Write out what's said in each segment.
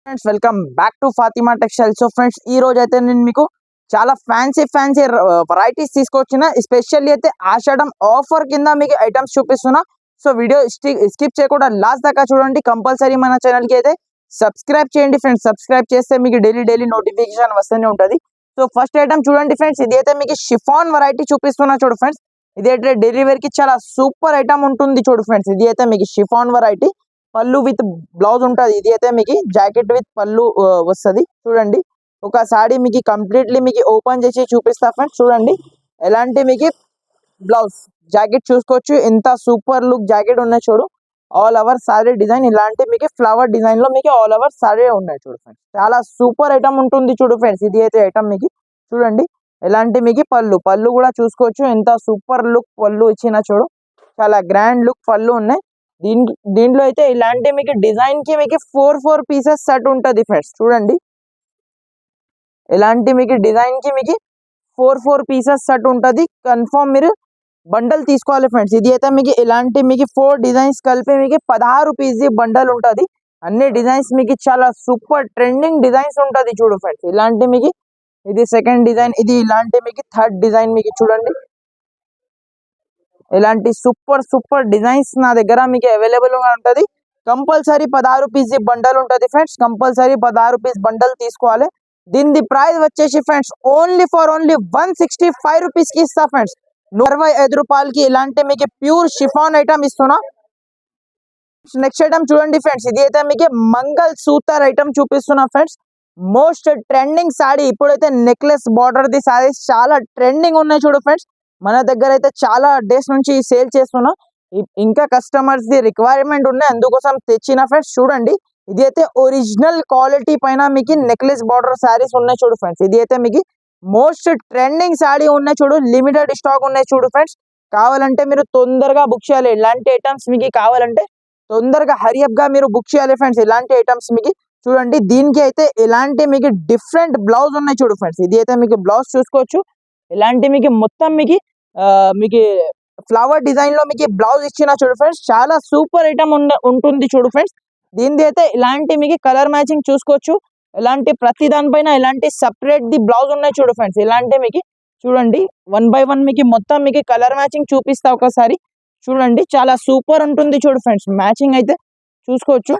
Friends welcome back to Fatima textile. So friends ఈ రోజు అయితే నేను మీకు చాలా ఫ్యాన్సీ వెరైటీస్ తీసుకొచ్చిన. స్పెషల్లీ అయితే ఆషాఢం ఆఫర్ కింద మీకు ఐటమ్స్ చూపిస్తున్నా. సో వీడియో స్కిప్ చేయకుండా లాస్ట్ దాకా చూడండి. కంపల్సరీ మన ఛానల్ కి అయితే సబ్స్క్రైబ్ చేయండి ఫ్రెండ్స్. సబ్స్క్రైబ్ చేస్తే మీకు డైలీ నోటిఫికేషన్ వస్తూనే ఉంటుంది. సో ఫస్ట్ ఐటమ్ చూడండి ఫ్రెండ్స్, ఇది అయితే మీకు షిఫాన్ వెరైటీ చూపిస్తున్నా. చూడు ఫ్రెండ్స్, ఇది అయితే డైలీ వేర్ కి చాలా సూపర్ ఐటమ్ ఉంటుంది. చూడు ఫ్రెండ్స్, ఇది అయితే మీకు షిఫాన్ వెరైటీ, పళ్ళు విత్ బ్లౌజ్ ఉంటుంది. ఇది అయితే మీకు జాకెట్ విత్ పళ్ళు వస్తుంది. చూడండి, ఒక సారీ మీకు కంప్లీట్లీ మీకు ఓపెన్ చేసి చూపిస్తా ఫ్రెండ్స్. చూడండి, ఎలాంటి మీకు బ్లౌజ్ జాకెట్ చూసుకోవచ్చు. ఎంత సూపర్ లుక్ జాకెట్ ఉన్నాయి. చూడు, ఆల్ ఓవర్ సారీ డిజైన్ ఇలాంటి మీకు ఫ్లవర్ డిజైన్ లో మీకు ఆల్ ఓవర్ సారీ ఉన్నాయి. చూడు ఫ్రెండ్స్, చాలా సూపర్ ఐటమ్ ఉంటుంది. చూడు ఫ్రెండ్స్, ఇది అయితే ఐటమ్ మీకు చూడండి, ఎలాంటి మీకు పళ్ళు కూడా చూసుకోవచ్చు. ఎంత సూపర్ లుక్ పళ్ళు ఇచ్చిన. చూడు, చాలా గ్రాండ్ లుక్ పళ్ళు ఉన్నాయి. దీంట్లో అయితే ఇలాంటి మీకు డిజైన్ కి మీకు ఫోర్ పీసెస్ సెట్ ఉంటుంది ఫ్రెండ్స్. చూడండి, ఇలాంటి మీకు డిజైన్ కి మీకు ఫోర్ పీసెస్ సెట్ ఉంటుంది. కన్ఫర్మ్ మీరు బండల్ తీసుకోవాలి ఫ్రెండ్స్. ఇది అయితే మీకు ఇలాంటి మీకు 4 డిజైన్స్ కలిపి మీకు 16 పీస్ బండల్ ఉంటుంది. అన్ని డిజైన్స్ మీకు చాలా సూపర్ ట్రెండింగ్ డిజైన్స్ ఉంటుంది. చూడు ఫ్రెండ్స్, ఇలాంటి మీకు ఇది సెకండ్ డిజైన్, ఇది ఇలాంటి మీకు థర్డ్ డిజైన్. మీకు చూడండి, ఇలాంటి సూపర్ డిజైన్స్ నా దగ్గర మీకు అవైలబుల్ గా ఉంటది. కంపల్సరీ 16 పీస్ బండల్ ఉంటది ఫ్రెండ్స్. కంపల్సరీ 16 పీస్ బండల్ తీసుకోవాలి. దీని ప్రైస్ వచ్చేసి ఫ్రెండ్స్ ఓన్లీ 165 రూపీస్ కి ఇస్తా ఫ్రెండ్స్. 165 రూపాయలకి ఇలాంటి మీకు ప్యూర్ షిఫాన్ ఐటమ్ ఇస్తున్నా. నెక్స్ట్ ఐటమ్ చూడండి ఫ్రెండ్స్, ఇది అయితే మీకు మంగళ సూతర్ ఐటమ్ చూపిస్తున్నా ఫ్రెండ్స్. మోస్ట్ ట్రెండింగ్ సాడీ, ఇప్పుడైతే నెక్లెస్ బార్డర్ ది సారీస్ చాలా ట్రెండింగ్ ఉన్నాయి. చూడు ఫ్రెండ్స్, మన దగ్గర అయితే చాలా డేస్ నుంచి సేల్ చేస్తున్నాం. ఇంకా కస్టమర్స్ ది రిక్వైర్మెంట్ ఉన్నాయి, అందుకోసం తెచ్చిన ఫ్రెండ్స్. చూడండి, ఇది అయితే ఒరిజినల్ క్వాలిటీ పైన మీకు నెక్లెస్ బార్డర్ సారీస్ ఉన్నాయి. చూడు ఫ్రెండ్స్, ఇది అయితే మీకు మోస్ట్ ట్రెండింగ్ సాడీ ఉన్నాయి. చూడు, లిమిటెడ్ స్టాక్ ఉన్నాయి. చూడు ఫ్రెండ్స్, కావాలంటే మీరు తొందరగా బుక్ చేయాలి. ఇలాంటి ఐటమ్స్ మీకు కావాలంటే తొందరగా హరియప్ గా మీరు బుక్ చేయాలి ఫ్రెండ్స్. ఇలాంటి ఐటమ్స్ మీకు చూడండి, దీనికి అయితే ఇలాంటి మీకు డిఫరెంట్ బ్లౌజ్ ఉన్నాయి. చూడు ఫ్రెండ్స్, ఇది అయితే మీకు బ్లౌజ్ చూసుకోవచ్చు. ఇలాంటి మీకు మొత్తం మీకు మీకు ఫ్లవర్ డిజైన్ లో మీకు బ్లౌజ్ ఇచ్చిన. చూడు ఫ్రెండ్స్, చాలా సూపర్ ఐటమ్ ఉంటుంది. చూడు ఫ్రెండ్స్, దీనిది అయితే ఇలాంటి మీకు కలర్ మ్యాచింగ్ చూసుకోవచ్చు. ఇలాంటి ప్రతి దానిపైన ఇలాంటి సపరేట్ ది బ్లౌజ్ ఉన్నాయి. చూడు ఫ్రెండ్స్, ఇలాంటి మీకు చూడండి 1 బై 1 మీకు మొత్తం మీకు కలర్ మ్యాచింగ్ చూపిస్తా ఒకసారి. చూడండి, చాలా సూపర్ ఉంటుంది. చూడు ఫ్రెండ్స్, మ్యాచింగ్ అయితే చూసుకోవచ్చు.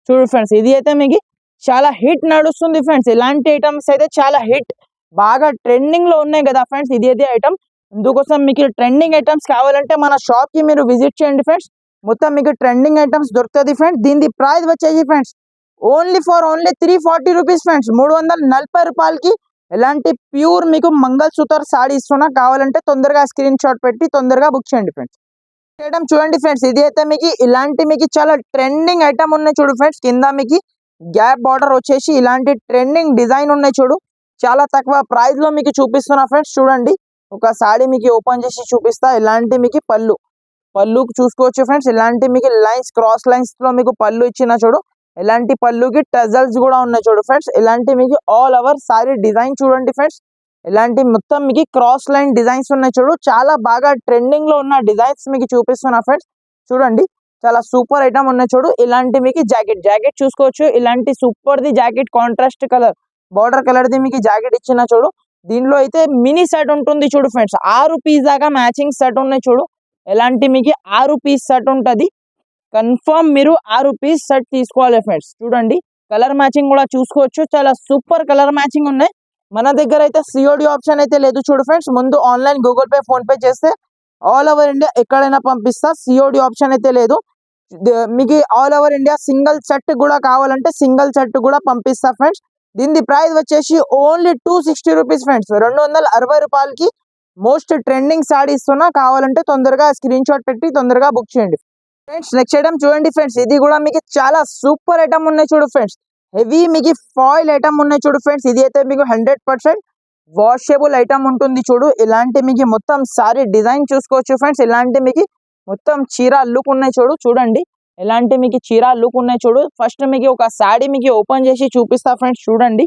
చూడు ఫ్రెండ్స్, ఇది అయితే మీకు చాలా హిట్ నడుస్తుంది ఫ్రెండ్స్. ఇలాంటి ఐటమ్స్ అయితే చాలా హిట్, బాగా ట్రెండింగ్ లో ఉన్నాయి కదా ఫ్రెండ్స్. ఇది అయితే ఐటమ్, అందుకోసం మీకు ట్రెండింగ్ ఐటమ్స్ కావాలంటే మన షాప్ కి మీరు విజిట్ చేయండి ఫ్రెండ్స్. మొత్తం మీకు ట్రెండింగ్ ఐటమ్స్ దొరుకుతుంది ఫ్రెండ్స్. దీని ప్రైస్ వచ్చేసి ఫ్రెండ్స్ ఓన్లీ 340 రూపీస్ ఫ్రెండ్స్. 340 రూపాయలకి ఇలాంటి ప్యూర్ మీకు మంగళ సూతర్ సాడీ ఇస్తున్నా. కావాలంటే తొందరగా స్క్రీన్ షాట్ పెట్టి తొందరగా బుక్ చేయండి ఫ్రెండ్స్. ఐటమ్ చూడండి ఫ్రెండ్స్, ఇది అయితే మీకు ఇలాంటి మీకు చాలా ట్రెండింగ్ ఐటమ్ ఉన్నాయి. చూడు ఫ్రెండ్స్, కింద మీకు గ్యాప్ బార్డర్ వచ్చేసి ఇలాంటి ట్రెండింగ్ డిజైన్ ఉన్నాయి. చూడు, చాలా తక్కువ ప్రైస్ లో మీకు చూపిస్తున్నా ఫ్రెండ్స్. చూడండి, ఒక సాడీ మీకు ఓపెన్ చేసి చూపిస్తా. ఇలాంటి మీకు పళ్ళు చూసుకోవచ్చు ఫ్రెండ్స్. ఇలాంటి మీకు లైన్స్, క్రాస్ లైన్స్ లో మీకు పళ్ళు ఇచ్చిన. చూడు, ఇలాంటి పళ్ళుకి టజల్స్ కూడా ఉన్నాయి. చూడు ఫ్రెండ్స్, ఇలాంటి మీకు ఆల్ ఓవర్ సారీ డిజైన్ చూడండి ఫ్రెండ్స్. ఇలాంటి మొత్తం మీకు క్రాస్ లైన్ డిజైన్స్ ఉన్నాయి. చూడు, చాలా బాగా ట్రెండింగ్ లో ఉన్న డిజైన్స్ మీకు చూపిస్తున్నా ఫ్రెండ్స్. చూడండి, చాలా సూపర్ ఐటమ్ ఉన్నాయి. చూడు, ఇలాంటి మీకు జాకెట్ చూసుకోవచ్చు. ఇలాంటి super the jacket, contrast colour border colour the మీకు జాకెట్ ఇచ్చిన. చూడు, దీనిలో అయితే మినీ సెట్ ఉంటుంది. చూడు ఫ్రెండ్స్, 6 పీస్ దాకా మ్యాచింగ్ సెట్ ఉన్నాయి. చూడు, ఎలాంటి మీకు 6 పీస్ సెట్ ఉంటుంది. కన్ఫర్మ్ మీరు 6 పీస్ సెట్ తీసుకోవాలి ఫ్రెండ్స్. చూడండి, కలర్ మ్యాచింగ్ కూడా చూసుకోవచ్చు. చాలా సూపర్ కలర్ మ్యాచింగ్ ఉన్నాయి. మన దగ్గర అయితే సిఓడి ఆప్షన్ అయితే లేదు. చూడు ఫ్రెండ్స్, ముందు online Google pay, phone pay చేస్తే ఆల్ ఓవర్ ఇండియా ఎక్కడైనా పంపిస్తా. సిఓడి ఆప్షన్ అయితే లేదు. మీకు all over India single set కూడా కావాలంటే సింగిల్ సెట్ కూడా పంపిస్తా ఫ్రెండ్స్. దీని ప్రైస్ వచ్చేసి ఓన్లీ 260 రూపీస్ ఫ్రెండ్స్. 260 రూపాయలకి మోస్ట్ ట్రెండింగ్ సాడీ ఇస్తున్నా. కావాలంటే తొందరగా స్క్రీన్ షాట్ పెట్టి తొందరగా బుక్ చేయండి ఫ్రెండ్స్. నెక్స్ట్ ఐటమ్ చూడండి ఫ్రెండ్స్, ఇది కూడా మీకు చాలా సూపర్ ఐటమ్ ఉన్నాయి. చూడు ఫ్రెండ్స్, హెవీ మీకు ఫాయిల్ ఐటమ్ ఉన్నాయి. చూడు ఫ్రెండ్స్, ఇది అయితే మీకు 100% వాషబుల్ ఐటమ్ ఉంటుంది. చూడు, ఇలాంటి మీకు మొత్తం సారీ డిజైన్ చూసుకోవచ్చు ఫ్రెండ్స్. ఇలాంటి మీకు మొత్తం చీర లుక్ ఉన్నాయి. చూడండి, ఇలాంటి మీకు చీర లుక్ ఉన్నాయి. చూడు, ఫస్ట్ మీకు ఒక సాడీ మీకు ఓపెన్ చేసి చూపిస్తా ఫ్రెండ్స్. చూడండి,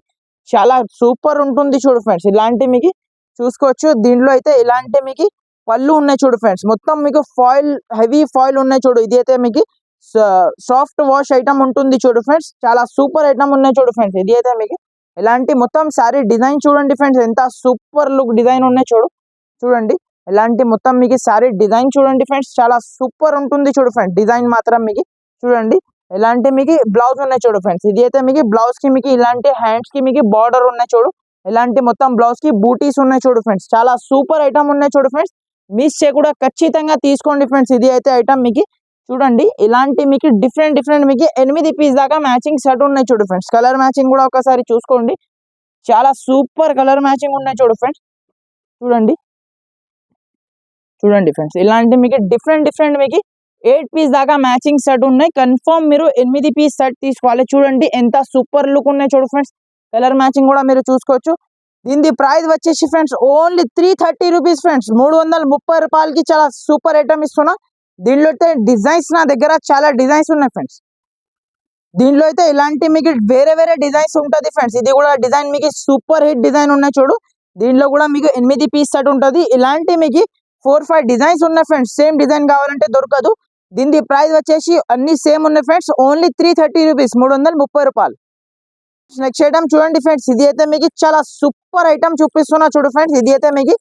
చాలా సూపర్ ఉంటుంది. చూడు ఫ్రెండ్స్, ఇలాంటి మీకు చూసుకోవచ్చు. దీంట్లో అయితే ఇలాంటి మీకు పళ్ళు ఉన్నాయి. చూడు ఫ్రెండ్స్, మొత్తం మీకు ఫాయిల్, హెవీ ఫాయిల్ ఉన్నాయి. చూడు, ఇది అయితే మీకు సాఫ్ట్ వాష్ ఐటమ్ ఉంటుంది చూడు ఫ్రెండ్స్, చాలా సూపర్ ఐటమ్ ఉన్నాయి చూడు ఫ్రెండ్స్. ఇది అయితే మీకు ఎలాంటి మొత్తం సారీ డిజైన్ చూడండి ఫ్రెండ్స్, ఎంత సూపర్ లుక్ డిజైన్ ఉన్నాయి చూడండి. ఎలాంటి మొత్తం మీకు సారీ డిజైన్ చూడండి ఫ్రెండ్స్, చాలా సూపర్ ఉంటుంది చూడు ఫ్రెండ్స్. డిజైన్ మాత్రం మీకు చూడండి. ఎలాంటి మీకు బ్లౌజ్ ఉన్నాయి చూడు ఫ్రెండ్స్. ఇది అయితే మీకు బ్లౌజ్ కి మీకు ఇలాంటి హ్యాండ్స్ కి మీకు బార్డర్ ఉన్నాయి చూడు. ఇలాంటి మొత్తం బ్లౌజ్ కి బూటీస్ ఉన్నాయి చూడు ఫ్రెండ్స్, చాలా సూపర్ ఐటమ్ ఉన్నాయి చూడు ఫ్రెండ్స్. మిస్ చేయకుండా ఖచ్చితంగా తీసుకోండి ఫ్రెండ్స్. ఇది అయితే ఐటమ్ మీకు చూడండి. ఇలాంటి మీకు డిఫరెంట్ మీకు 8 పీస్ దాకా మ్యాచింగ్ సెట్ ఉన్నాయి చూడు ఫ్రెండ్స్. కలర్ మ్యాచింగ్ కూడా ఒకసారి చూసుకోండి, చాలా సూపర్ కలర్ మ్యాచింగ్ ఉన్నాయి చూడు ఫ్రెండ్స్. చూడండి ఫ్రెండ్స్, ఇలాంటి మీకు డిఫరెంట్ మీకు 8 పీస్ దాకా మ్యాచింగ్ సెట్ ఉన్నాయి. కన్ఫర్మ్ మీరు 8 పీస్ సెట్ తీసుకోవాలి. చూడండి ఎంత సూపర్ లుక్ ఉన్నాయి చూడు ఫ్రెండ్స్. కలర్ మ్యాచింగ్ కూడా మీరు చూసుకోవచ్చు. దీని ప్రైస్ వచ్చేసి ఫ్రెండ్స్ ఓన్లీ 330 రూపీస్ ఫ్రెండ్స్. 330 రూపాయలకి చాలా సూపర్ ఐటమ్ ఇస్తున్నా. దీనిలో అయితే డిజైన్స్ నా దగ్గర చాలా డిజైన్స్ ఉన్నాయి ఫ్రెండ్స్. దీనిలో అయితే ఇలాంటి మీకు వేరే డిజైన్స్ ఉంటుంది ఫ్రెండ్స్. ఇది కూడా డిజైన్ మీకు సూపర్ హిట్ డిజైన్ ఉన్నాయి చూడు. దీనిలో కూడా మీకు 8 పీస్ సెట్ ఉంటుంది. ఇలాంటి మీకు 4-5 డిజైన్స్ ఉన్నాయి ఫ్రెండ్స్. సేమ్ డిజైన్ కావాలంటే దొరకదు. దీని ప్రైస్ వచ్చేసి అన్ని సేమ్ ఉన్నాయి ఫ్రెండ్స్, ఓన్లీ 330 రూపీస్, 330 రూపాయలు. నెక్స్ట్ ఐటమ్ చూడండి ఫ్రెండ్స్. ఇది అయితే మీకు చాలా సూపర్ ఐటమ్ చూపిస్తున్నా చూడు ఫ్రెండ్స్. ఇది అయితే మీకు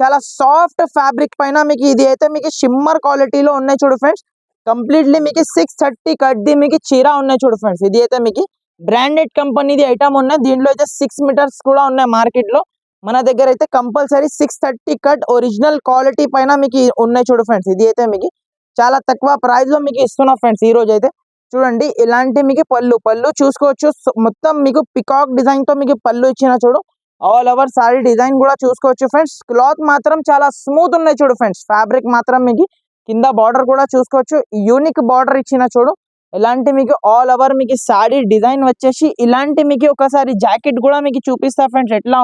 చాలా సాఫ్ట్ ఫ్యాబ్రిక్ పైన మీకు ఇది అయితే మీకు షిమ్మర్ క్వాలిటీలో ఉన్నాయి చూడు ఫ్రెండ్స్. కంప్లీట్లీ మీకు 630 కట్ది మీకు చీర ఉన్నాయి చూడు ఫ్రెండ్స్. ఇది అయితే మీకు బ్రాండెడ్ కంపెనీది ఐటమ్ ఉన్నాయి. దీంట్లో అయితే 6 మీటర్స్ కూడా ఉన్నాయి మార్కెట్ లో. మన దగ్గర అయితే కంపల్సరీ 630 కట్ ఒరిజినల్ క్వాలిటీ పైన మీకు ఉన్నాయి చూడు ఫ్రెండ్స్. ఇది అయితే మీకు చాలా తక్కువ ప్రైస్ లో మీకు ఇస్తున్నా ఫ్రెండ్స్. ఈ రోజు అయితే చూడండి. ఇలాంటి మీకు పళ్ళు చూసుకోవచ్చు. మొత్తం మీకు పికాక్ డిజైన్ తో మీకు పళ్ళు ఇచ్చిన చూడు. ఆల్ ఓవర్ సారీ డిజైన్ కూడా చూసుకోవచ్చు ఫ్రెండ్స్. క్లాత్ మాత్రం చాలా స్మూత్ ఉన్నాయి చూడు ఫ్రెండ్స్. ఫ్యాబ్రిక్ మాత్రం మీకు కింద బార్డర్ కూడా చూసుకోవచ్చు, యూనిక్ బార్డర్ ఇచ్చిన చూడు. ఇలాంటి మీకు ఆల్ ఓవర్ మీకు సారీ డిజైన్ వచ్చేసి ఇలాంటి మీకు ఒకసారి జాకెట్ కూడా మీకు చూపిస్తా ఫ్రెండ్స్, ఎలా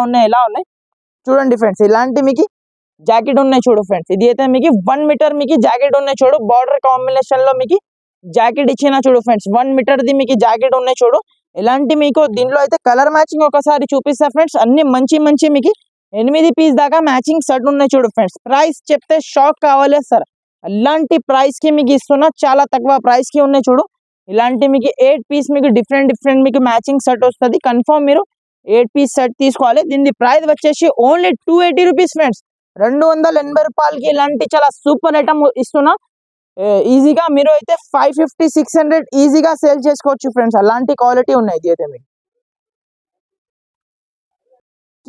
ఉన్నాయి చూడండి ఫ్రెండ్స్. ఇలాంటి మీకు జాకెట్ ఉన్నాయి చూడు ఫ్రెండ్స్. ఇది అయితే మీకు 1 మీటర్ మీకు జాకెట్ ఉన్నాయి చూడు. బార్డర్ కాంబినేషన్ లో మీకు జాకెట్ ఇచ్చిన చూడు ఫ్రెండ్స్. 1 మీటర్ ది మీకు జాకెట్ ఉన్నాయి చూడు. ఇలాంటి మీకు దీంట్లో అయితే కలర్ మ్యాచింగ్ ఒకసారి చూపిస్తా ఫ్రెండ్స్. అన్ని మంచి మీకు 8 పీస్ దాకా మ్యాచింగ్ సెట్ ఉన్నాయి చూడు ఫ్రెండ్స్. ప్రైస్ చెప్తే షాక్ కావాలి సార్, అలాంటి ప్రైస్ కి మీకు ఇస్తున్నా. చాలా తక్కువ ప్రైస్ కి ఉన్నాయి చూడు. ఇలాంటి మీకు 8 పీస్ మీకు డిఫరెంట్ మీకు మ్యాచింగ్ సెట్ వస్తుంది. కన్ఫర్మ్ మీరు 8 పీస్ సెట్ తీసుకోవాలి. దీని ప్రైస్ వచ్చేసి ఓన్లీ 280 రూపీస్ ఫ్రెండ్స్. 280 రూపాయలకి ఇలాంటి చాలా సూపర్ ఐటమ్ ఇస్తున్నా. ఈజీగా మీరు అయితే 550-600 ఈజీగా సేల్ చేసుకోవచ్చు ఫ్రెండ్స్. అలాంటి క్వాలిటీ ఉన్నాయి. ఇది అయితే మీకు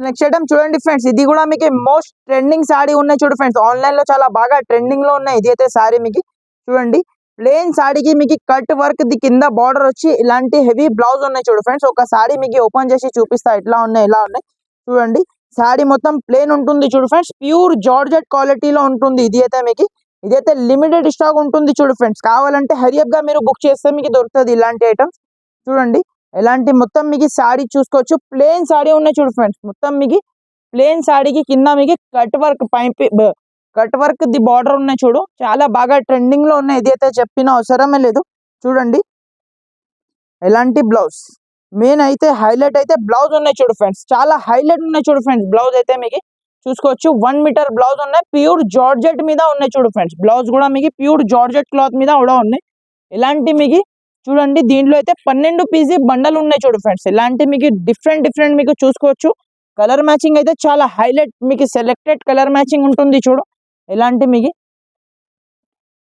నెక్స్ట్ ఐటమ్ చూడండి ఫ్రెండ్స్. ఇది కూడా మీకు మోస్ట్ ట్రెండింగ్ సారీ ఉన్నాయి చూడు ఫ్రెండ్స్. ఆన్లైన్ లో చాలా బాగా ట్రెండింగ్ లో ఉన్నాయి. ఇది అయితే సారీ మీకు చూడండి. ప్లెయిన్ సారీకి మీకు కట్ వర్క్ ది కింద బార్డర్ వచ్చి ఇలాంటి హెవీ బ్లౌజ్ ఉన్నాయి చూడు ఫ్రెండ్స్. ఒక సారీ మీకు ఓపెన్ చేసి చూపిస్తా ఎలా ఉన్నాయి చూడండి. సారీ మొత్తం ప్లెయిన్ ఉంటుంది చూడు ఫ్రెండ్స్. ప్యూర్ జార్జెట్ క్వాలిటీలో ఉంటుంది. ఇది అయితే మీకు ఇదైతే లిమిటెడ్ స్టాక్ ఉంటుంది చూడు ఫ్రెండ్స్. కావాలంటే హరియప్ గా మీరు బుక్ చేస్తే మీకు దొరుకుతుంది ఇలాంటి ఐటమ్స్. చూడండి ఎలాంటి మొత్తం మీకు సారీ చూసుకోవచ్చు. ప్లెయిన్ సారీ ఉన్నాయి చూడు ఫ్రెండ్స్. మొత్తం మీకు ప్లెయిన్ సారీకి కింద మీకు కట్ వర్క్ ది బార్డర్ ఉన్నాయి చూడు. చాలా బాగా ట్రెండింగ్ లో ఉన్నాయి. ఇది అయితే చెప్పిన అవసరమే లేదు. చూడండి ఎలాంటి బ్లౌజ్ మెయిన్ అయితే హైలైట్ అయితే బ్లౌజ్ ఉన్నాయి చూడు ఫ్రెండ్స్. చాలా హైలైట్ ఉన్నాయి చూడు ఫ్రెండ్స్. బ్లౌజ్ అయితే మీకు చూసుకోవచ్చు. 1 మీటర్ బ్లౌజ్ ఉన్నాయి. ప్యూర్ జార్జెట్ మీద ఉన్నాయి చూడు ఫ్రెండ్స్. బ్లౌజ్ కూడా మీకు ప్యూర్ జార్జెట్ క్లాత్ మీద కూడా ఉన్నాయి. ఇలాంటి మీకు చూడండి. దీంట్లో అయితే 12 పీసీ బండలు ఉన్నాయి చూడు ఫ్రెండ్స్. ఇలాంటి మీకు డిఫరెంట్ మీకు చూసుకోవచ్చు. కలర్ మ్యాచింగ్ అయితే చాలా హైలైట్ మీకు సెలెక్టెడ్ కలర్ మ్యాచింగ్ ఉంటుంది చూడు. ఇలాంటి మీకు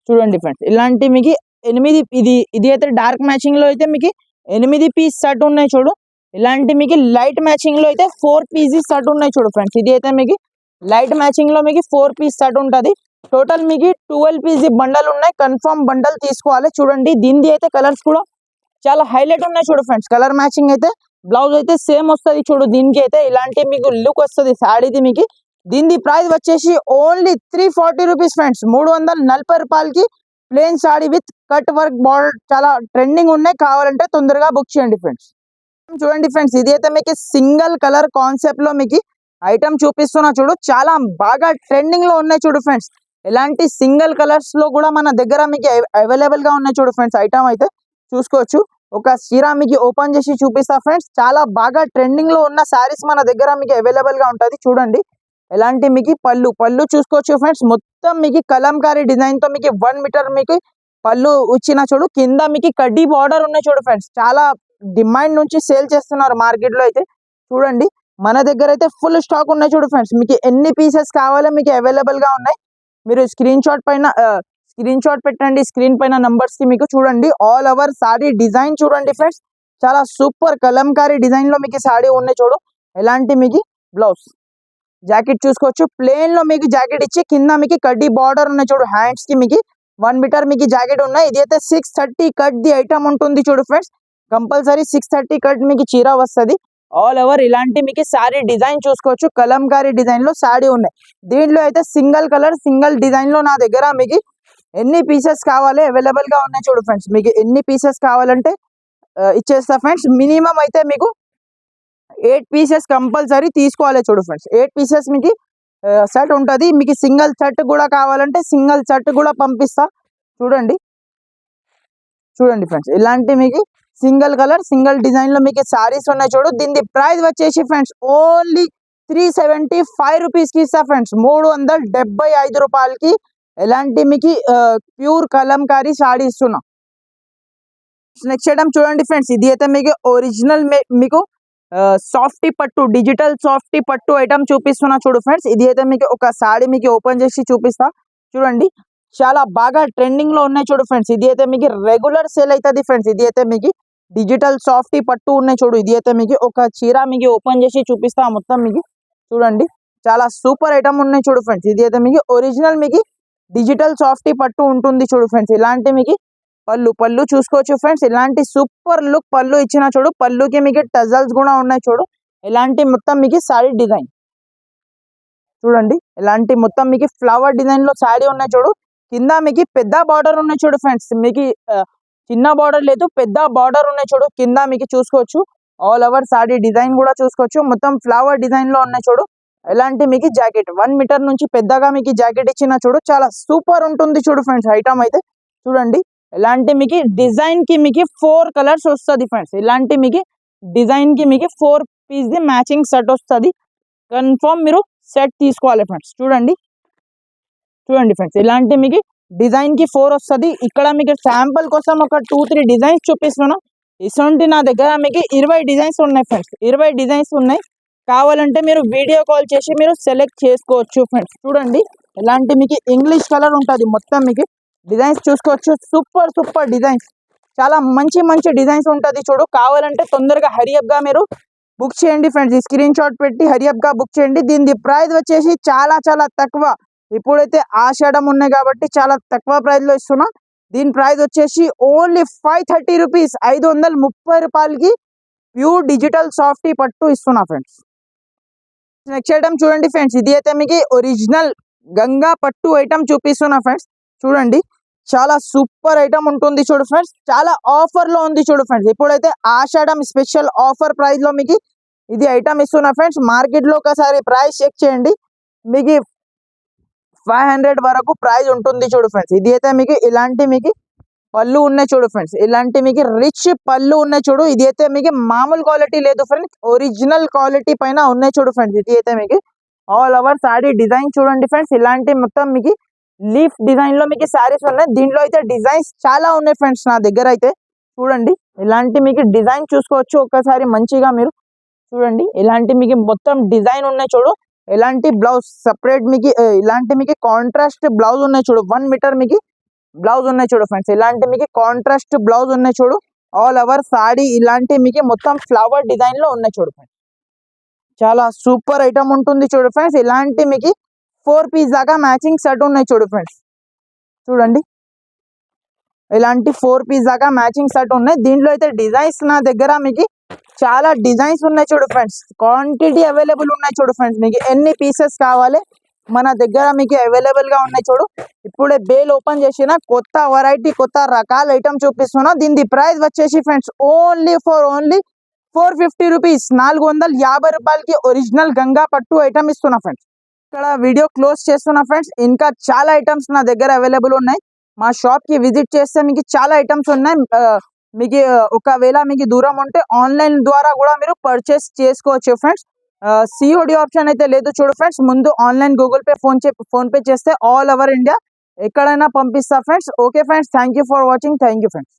చూడండి ఫ్రెండ్స్. ఇలాంటి మీకు 8 ఇది అయితే డార్క్ మ్యాచింగ్ లో అయితే మీకు 8 పీస్ సెట్ ఉన్నాయి చూడు. ఇలాంటి మీకు లైట్ మ్యాచింగ్ లో అయితే 4 పీసెస్ సెట్ ఉన్నాయి చూడు ఫ్రెండ్స్. ఇది అయితే మీకు లైట్ మ్యాచింగ్ లో మీకు 4 పీస్ సెట్ ఉంటుంది. టోటల్ మీకు 12 పీసీ బండల్ ఉన్నాయి. కన్ఫర్మ్ బండల్ తీసుకోవాలి. చూడండి దీనిది అయితే కలర్స్ కూడా చాలా హైలైట్ ఉన్నాయి చూడు ఫ్రెండ్స్. కలర్ మ్యాచింగ్ అయితే బ్లౌజ్ అయితే సేమ్ వస్తుంది చూడు. దీనికి అయితే ఇలాంటి మీకు లుక్ వస్తుంది సాడీది మీకు. దీని ప్రైస్ వచ్చేసి ఓన్లీ 340 రూపీస్ ఫ్రెండ్స్. 340 రూపాయలకి plain saree with cut work border చాలా ట్రెండింగ్ ఉన్నాయి. కావాలంటే తొందరగా బుక్ చేయండి ఫ్రెండ్స్. చూడండి ఫ్రెండ్స్. ఇది అయితే మీకు సింగిల్ కలర్ కాన్సెప్ట్ లో మీకు ఐటమ్ చూపిస్తున్నా చూడు. చాలా బాగా ట్రెండింగ్ లో ఉన్నాయి చూడు ఫ్రెండ్స్. ఇలాంటి సింగిల్ కలర్స్ లో కూడా మన దగ్గర మీకు అవైలబుల్ గా ఉన్నాయి చూడు ఫ్రెండ్స్. ఐటమ్ అయితే చూసుకోవచ్చు. ఒక చీర మీకు ఓపెన్ చేసి చూపిస్తా ఫ్రెండ్స్. చాలా బాగా ట్రెండింగ్ లో ఉన్న సారీస్ మన దగ్గర మీకు అవైలబుల్ గా ఉంటుంది. చూడండి ఎలాంటి మీకు పళ్ళు చూసుకోవచ్చు ఫ్రెండ్స్. మొత్తం మీకు కలంకారీ డిజైన్ తో మీకు 1 మీటర్ మీకు పళ్ళు వచ్చిన చూడు, కింద మీకు కడ్డీ బార్డర్ ఉన్నాయి చూడు ఫ్రెండ్స్. చాలా డిమాండ్ నుంచి సేల్ చేస్తున్నారు మార్కెట్ లో అయితే. చూడండి మన దగ్గర అయితే ఫుల్ స్టాక్ ఉన్నాయి చూడు ఫ్రెండ్స్. మీకు ఎన్ని పీసెస్ కావాలో మీకు అవైలబుల్ గా ఉన్నాయి. మీరు స్క్రీన్ షాట్ పెట్టండి స్క్రీన్ పైన నంబర్స్ కి. మీకు చూడండి ఆల్ ఓవర్ సారీ డిజైన్ చూడండి ఫ్రెండ్స్. చాలా సూపర్ కలంకారీ డిజైన్ లో మీకు సారీ ఉన్నాయి చూడు. ఎలాంటి మీకు బ్లౌజ్ జాకెట్ చూసుకోవచ్చు. ప్లేన్ లో మీకు జాకెట్ ఇచ్చి కింద మీకు కడ్డీ బార్డర్ ఉన్నాయి చూడు. హ్యాండ్స్ కి మీకు 1 మీటర్ మీకు జాకెట్ ఉన్నాయి. ఇది అయితే 630 కట్ ది ఐటమ్ ఉంటుంది చూడు ఫ్రెండ్స్. కంపల్సరీ 630 కట్ మీకు చీర వస్తుంది. ఆల్ ఓవర్ ఇలాంటి మీకు సారీ డిజైన్ చూసుకోవచ్చు. కలంకారీ డిజైన్ లో సారీ ఉన్నాయి. దీంట్లో అయితే సింగిల్ కలర్ సింగిల్ డిజైన్ లో నా దగ్గర మీకు ఎన్ని పీసెస్ కావాలి అవైలబుల్ గా ఉన్నాయి చూడు ఫ్రెండ్స్. మీకు ఎన్ని పీసెస్ కావాలంటే ఇచ్చేస్తా ఫ్రెండ్స్. మినిమం అయితే మీకు 8 పీసెస్ కంపల్సరీ తీసుకోవాలి చూడు ఫ్రెండ్స్. 8 పీసెస్ మీకు సెట్ ఉంటుంది. మీకు సింగిల్ సెట్ కూడా కావాలంటే సింగిల్ సెట్ కూడా పంపిస్తా. చూడండి ఫ్రెండ్స్ ఇలాంటి మీకు సింగిల్ కలర్ సింగిల్ డిజైన్ లో మీకు సారీస్ ఉన్నాయి చూడు. దీని ప్రైస్ వచ్చేసి ఫ్రెండ్స్ ఓన్లీ 375 రూపీస్ కి ఇస్తా ఫ్రెండ్స్. 375 రూపాయలకి ఎలాంటి మీకు ప్యూర్ కలంకారీ సారీ ఇస్తున్నా. నెక్స్ట్ ఐటమ్ చూడండి ఫ్రెండ్స్. ఇది అయితే మీకు ఒరిజినల్ మీకు సాఫ్టీ పట్టు డిజిటల్ సాఫ్టీ పట్టు ఐటమ్ చూపిస్తున్నా చూడు ఫ్రెండ్స్. ఇది అయితే మీకు ఒక సారీ మీకు ఓపెన్ చేసి చూపిస్తా. చూడండి చాలా బాగా ట్రెండింగ్ లో ఉన్నాయి చూడు ఫ్రెండ్స్. ఇది అయితే మీకు రెగ్యులర్ సేల్ అవుతుంది ఫ్రెండ్స్. ఇది అయితే మీకు డిజిటల్ సాఫ్టీ పట్టు ఉన్నాయి చూడు. ఇది అయితే మీకు ఒక చీర మీకు ఓపెన్ చేసి చూపిస్తా మొత్తం మీకు. చూడండి చాలా సూపర్ ఐటమ్ ఉన్నాయి చూడు ఫ్రెండ్స్. ఇది అయితే మీకు ఒరిజినల్ మీకు డిజిటల్ సాఫ్టీ పట్టు ఉంటుంది చూడు ఫ్రెండ్స్. ఇలాంటి మీకు పళ్ళు చూసుకోవచ్చు ఫ్రెండ్స్. ఇలాంటి సూపర్ లుక్ పళ్ళు ఇచ్చిన చూడు. పళ్ళుకి మీకు టజల్స్ కూడా ఉన్నాయి చూడు. ఇలాంటి మొత్తం మీకు సారీ డిజైన్ చూడండి. ఇలాంటి మొత్తం మీకు ఫ్లవర్ డిజైన్ లో సారీ ఉన్నాయి చూడు. కింద మీకు పెద్ద బార్డర్ ఉన్నాయి చూడు ఫ్రెండ్స్. మీకు చిన్న బార్డర్ లేదు పెద్ద బార్డర్ ఉన్నాయి చూడు. కింద మీకు చూసుకోవచ్చు ఆల్ ఓవర్ సారీ డిజైన్ కూడా చూసుకోవచ్చు. మొత్తం ఫ్లవర్ డిజైన్ లో ఉన్నాయి చూడు. ఇలాంటి మీకు జాకెట్ 1 మీటర్ నుంచి పెద్దగా మీకు జాకెట్ ఇచ్చిన చూడు. చాలా సూపర్ ఉంటుంది చూడు ఫ్రెండ్స్ ఐటమ్ అయితే. చూడండి ఇలాంటి మీకు డిజైన్ కి మీకు 4 కలర్స్ వస్తుంది ఫ్రెండ్స్. ఇలాంటి మీకు డిజైన్ కి మీకు 4 పీస్ ది మ్యాచింగ్ సెట్ వస్తుంది. కన్ఫర్మ్ మీరు సెట్ తీసుకోవాలి ఫ్రెండ్స్. చూడండి ఫ్రెండ్స్ ఇలాంటి మీకు డిజైన్ కి 4 వస్తుంది. ఇక్కడ మీకు శాంపుల్ కోసం ఒక 2-3 డిజైన్స్ చూపిస్తున్నా. ఇటువంటి నా దగ్గర మీకు 20 డిజైన్స్ ఉన్నాయి ఫ్రెండ్స్. 20 డిజైన్స్ ఉన్నాయి. కావాలంటే మీరు వీడియో కాల్ చేసి మీరు సెలెక్ట్ చేసుకోవచ్చు ఫ్రెండ్స్. చూడండి ఇలాంటి మీకు ఇంగ్లీష్ కలర్ ఉంటుంది మొత్తం మీకు డిజైన్స్ చూసుకోవచ్చు. సూపర్ డిజైన్స్ చాలా మంచి డిజైన్స్ ఉంటుంది చూడు. కావాలంటే తొందరగా హరియప్ గా మీరు బుక్ చేయండి ఫ్రెండ్స్. ఈ స్క్రీన్ షాట్ పెట్టి హరియప్ గా బుక్ చేయండి. దీని ప్రైస్ వచ్చేసి చాలా తక్కువ. ఇప్పుడైతే ఆషాఢం ఉన్నాయి కాబట్టి చాలా తక్కువ ప్రైస్ లో ఇస్తున్నా. దీని ప్రైస్ వచ్చేసి ఓన్లీ 530 రూపీస్. 530 రూపాయలకి ప్యూర్ డిజిటల్ సాఫ్టీ పట్టు ఇస్తున్నా ఫ్రెండ్స్. నెక్స్ట్ ఐటమ్ చూడండి ఫ్రెండ్స్. ఇది అయితే మీకు ఒరిజినల్ గంగా పట్టు ఐటమ్ చూపిస్తున్నా ఫ్రెండ్స్. చూడండి చాలా సూపర్ ఐటమ్ ఉంటుంది చూడు ఫ్రెండ్స్. చాలా ఆఫర్ లో ఉంది చూడు ఫ్రెండ్స్. ఇప్పుడైతే ఆషాఢం స్పెషల్ ఆఫర్ ప్రైస్ లో మీకు ఇది ఐటమ్ ఇస్తున్నా ఫ్రెండ్స్. మార్కెట్ లో ఒకసారి ప్రైస్ చెక్ చేయండి. మీకు 500 వరకు ప్రైస్ ఉంటుంది చూడు ఫ్రెండ్స్. ఇది అయితే మీకు ఇలాంటి మీకు పళ్ళు ఉన్నాయి చూడు ఫ్రెండ్స్. ఇలాంటి మీకు రిచ్ పళ్ళు ఉన్నాయి చూడు. ఇది అయితే మీకు మామూలు క్వాలిటీ లేదు ఫ్రెండ్స్. ఒరిజినల్ క్వాలిటీ పైన ఉన్నాయి చూడు ఫ్రెండ్స్. ఇది అయితే మీకు ఆల్ ఓవర్ సారీ డిజైన్ చూడండి ఫ్రెండ్స్. ఇలాంటి మొత్తం మీకు లీఫ్ డిజైన్ లో మీకు సారీస్ ఉన్నాయి. దీంట్లో అయితే డిజైన్స్ చాలా ఉన్నాయి ఫ్రెండ్స్ నా దగ్గర అయితే. చూడండి ఇలాంటి మీకు డిజైన్ చూసుకోవచ్చు ఒక్కసారి మంచిగా మీరు. చూడండి ఇలాంటి మీకు మొత్తం డిజైన్ ఉన్నాయి చూడు. ఇలాంటి బ్లౌజ్ సపరేట్ మీకు ఇలాంటి మీకు కాంట్రాస్ట్ బ్లౌజ్ ఉన్నాయి చూడు. 1 మీటర్ మీకు బ్లౌజ్ ఉన్నాయి చూడు ఫ్రెండ్స్. ఇలాంటి మీకు కాంట్రాస్ట్ బ్లౌజ్ ఉన్నాయి చూడు. ఆల్ ఓవర్ సారీ ఇలాంటి మీకు మొత్తం ఫ్లవర్ డిజైన్ లో ఉన్నాయి చూడు ఫ్రెండ్స్. చాలా సూపర్ ఐటమ్ ఉంటుంది చూడు ఫ్రెండ్స్. ఇలాంటి మీకు 4 పీస్ దాకా మ్యాచింగ్ సెట్ ఉన్నాయి చూడు ఫ్రెండ్స్. చూడండి ఇలాంటి 4 పీస్ దాకా మ్యాచింగ్ సెట్ ఉన్నాయి. దీంట్లో అయితే డిజైన్స్ నా దగ్గర మీకు చాలా డిజైన్స్ ఉన్నాయి చూడు ఫ్రెండ్స్. క్వాంటిటీ అవైలబుల్ ఉన్నాయి చూడు ఫ్రెండ్స్. మీకు ఎన్ని పీసెస్ కావాలి మన దగ్గర మీకు అవైలబుల్ గా ఉన్నాయి చూడు. ఇప్పుడే బేల్ ఓపెన్ చేసిన కొత్త వెరైటీ కొత్త రకాల ఐటమ్ చూపిస్తున్నా. దీని ప్రైస్ వచ్చేసి ఫ్రెండ్స్ ఓన్లీ 450 రూపీస్. 450 రూపాయలకి ఒరిజినల్ గంగా పట్టు ఐటమ్ ఇస్తున్నా ఫ్రెండ్స్. ఇక్కడ వీడియో క్లోజ్ చేస్తున్నా ఫ్రెండ్స్. ఇంకా చాలా ఐటమ్స్ నా దగ్గర అవైలబుల్ ఉన్నాయి. మా షాప్ కి విజిట్ చేస్తే మీకు చాలా ఐటమ్స్ ఉన్నాయి. మీకు ఒకవేళ మీకు దూరం ఉంటే ఆన్లైన్ ద్వారా కూడా మీరు పర్చేస్ చేసుకోవచ్చు ఫ్రెండ్స్. సిఓడి ఆప్షన్ అయితే లేదు చూడు ఫ్రెండ్స్. ముందు online Google pay phone pay చేస్తే ఆల్ ఓవర్ ఇండియా ఎక్కడైనా పంపిస్తా friends. Okay friends, thank you for watching. Thank you friends.